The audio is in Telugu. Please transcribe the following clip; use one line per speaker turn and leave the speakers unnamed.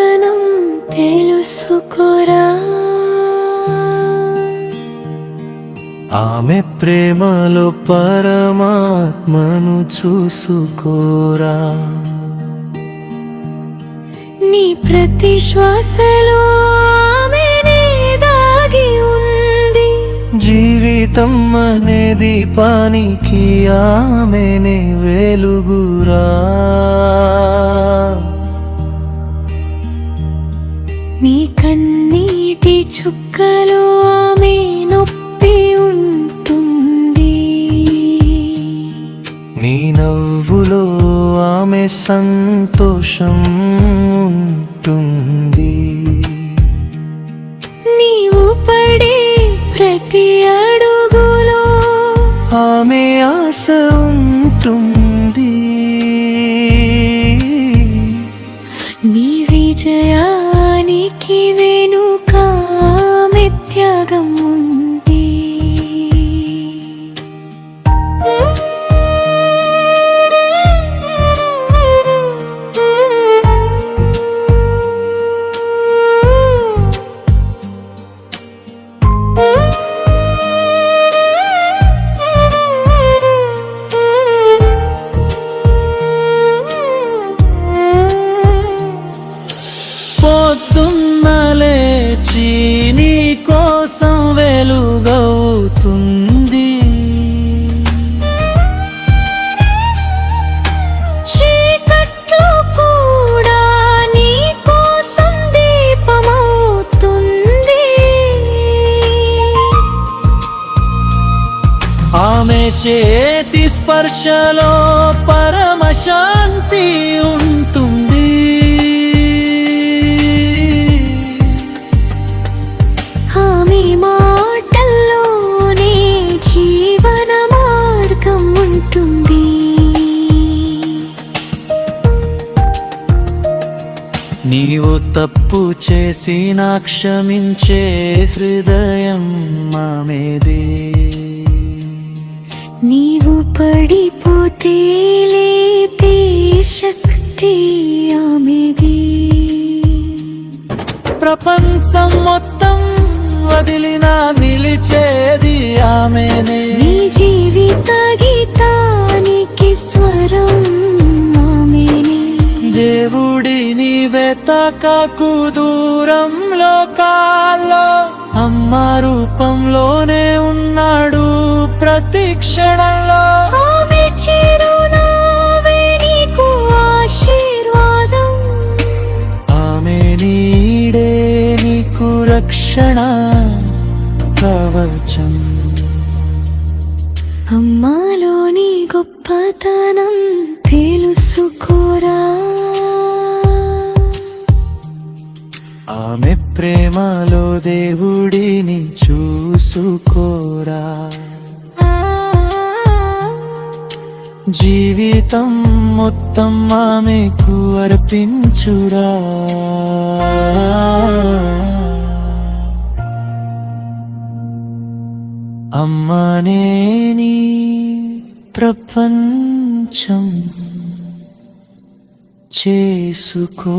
గొప్పతనం తెలుసుకోరా.
ఆమె ప్రేమలో పరమాత్మను చూసుకోరా.
నీ ప్రతి శ్వాసలో ఆమెనే దాగి ఉంది.
జీవితం అనే దీపానికి ఆమెనే వెలుగురా.
నీ కన్నీటి చుక్కలో ఆమె నొప్పి ఉంటుంది.
నీ నవ్వులో ఆమె సంతోషం ఉంటుంది.
నీవు పడే ప్రతి అడుగులో
ఆమె ఆశ ఉంటుంది.
నీ విజయానికి వెనుక ఆమె త్యాగం ఉంది.
పొద్దున్న లేచి నీ కోసం వెలుగవుతుంది.
చీకట్లో కూడా నీ కోసం దీపమవుతుంది.
ఆమె చేతి స్పర్శలో పరమశాంతి ఉంటుంది.
ఆమె మాటల్లోనే జీవన మార్గం ఉంటుంది.
నీవు తప్పు చేసినా క్షమించే హృదయం ఆమెదే.
నీవు పడిపోతే లేపే శక్తి ఆమెది.
ప్రపంచం మొత్తం వదిలినా నిలిచేది ఆమెనే.
నీ జీవిత గీతానికి స్వరం ఆమెనే.
దేవుడిని వెతకకు దూరం లోకాల్లో, అమ్మ రూపంలోనే ఉన్నాడు ప్రతి క్షణంలో.
ఆమె చిరునవ్వే నీకు ఆశీర్వాదం.
ఆమె నీడే నీకు రక్షణ కవచం.
అమ్మాలోని గొప్పతనం తెలుసుకోరా.
ఆమె ప్రేమలో దేవుడిని చూసుకోరా. జీవితం మొత్తం ఆమెకు అర్పించురా. అమ్మనే నీ ప్రపంచం చేసుకోరా.